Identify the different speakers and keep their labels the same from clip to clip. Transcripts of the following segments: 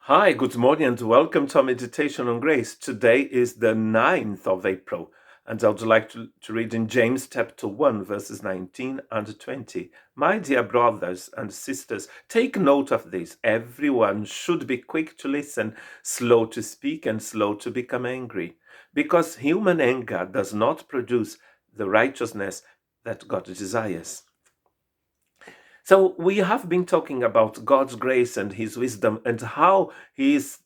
Speaker 1: Hi, good morning, and welcome to our meditation on grace. Today is the 9th of April, and I would like to read in James chapter 1, verses 19 and 20. My dear brothers and sisters, take note of this. Everyone should be quick to listen, slow to speak, and slow to become angry, because human anger does not produce the righteousness that God desires. So we have been talking about God's grace and his wisdom and how he's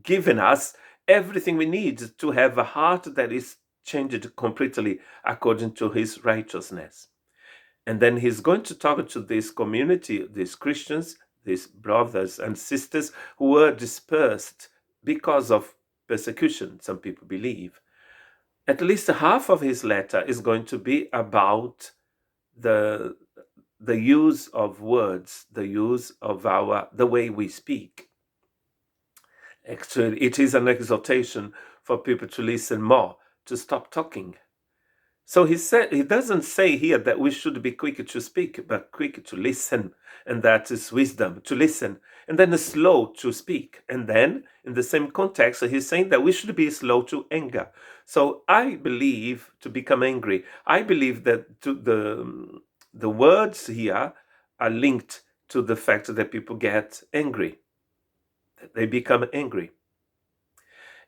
Speaker 1: given us everything we need to have a heart that is changed completely according to his righteousness. And then he's going to talk to this community, these Christians, these brothers and sisters who were dispersed because of persecution, some people believe. At least half of his letter is going to be about the the use of words, the use of the way we speak. Actually, it is an exhortation for people to listen more, to stop talking. So he doesn't say here that we should be quick to speak, but quick to listen, and that is wisdom, to listen, and then slow to speak. And then, in the same context, he's saying that we should be slow to anger. So I believe to become angry. I believe that the words here are linked to the fact that people get angry, that they become angry.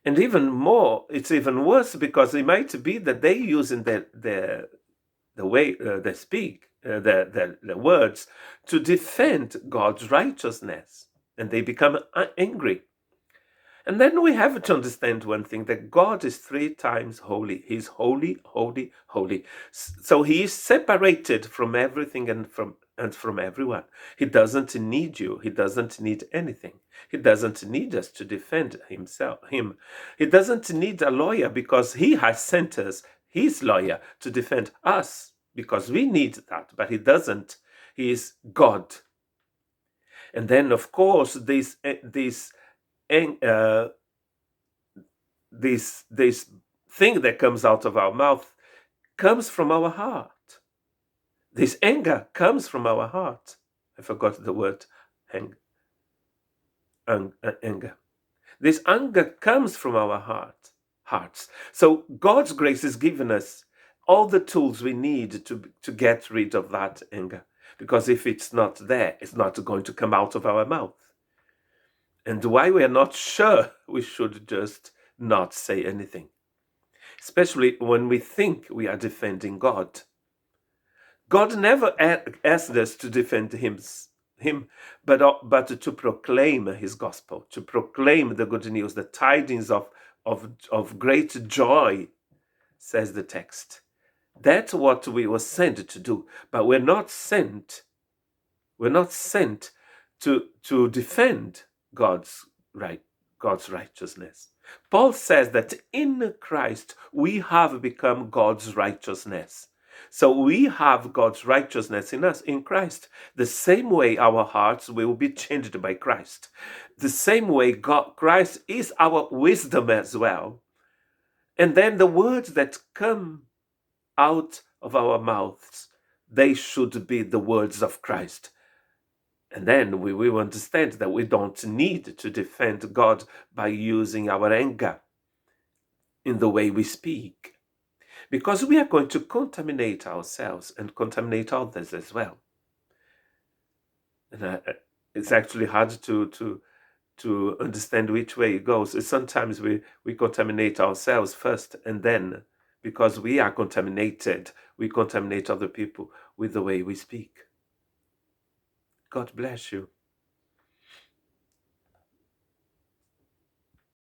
Speaker 1: And even more, it's even worse because it might be that they using the way they speak, the words, to defend God's righteousness, and they become angry. And then we have to understand one thing, that God is three times holy. He's holy, holy, holy. So he is separated from everything and from everyone. He doesn't need you. He doesn't need anything. He doesn't need us to defend him. He doesn't need a lawyer because he has sent us his lawyer to defend us because we need that, but he doesn't. He is God. And then, of course, uh, this thing that comes out of our mouth comes from our heart. This anger comes from our heart. I forgot the word anger. This anger comes from our hearts. So God's grace has given us all the tools we need to get rid of that anger. Because if it's not there, it's not going to come out of our mouth. And why we are not sure, we should just not say anything. Especially when we think we are defending God. God never asked us to defend him, but to proclaim his gospel, to proclaim the good news, the tidings of great joy, says the text. That's what we were sent to do. But we're not sent to defend God's righteousness. Paul says that in Christ we have become God's righteousness. So we have God's righteousness in us, in Christ. The same way our hearts will be changed by Christ. The same way Christ is our wisdom as well. And then the words that come out of our mouths, they should be the words of Christ. And then we will understand that we don't need to defend God by using our anger in the way we speak, because we are going to contaminate ourselves and contaminate others as well. And it's actually hard to understand which way it goes. Sometimes we contaminate ourselves first, and then because we are contaminated, we contaminate other people with the way we speak. God bless you.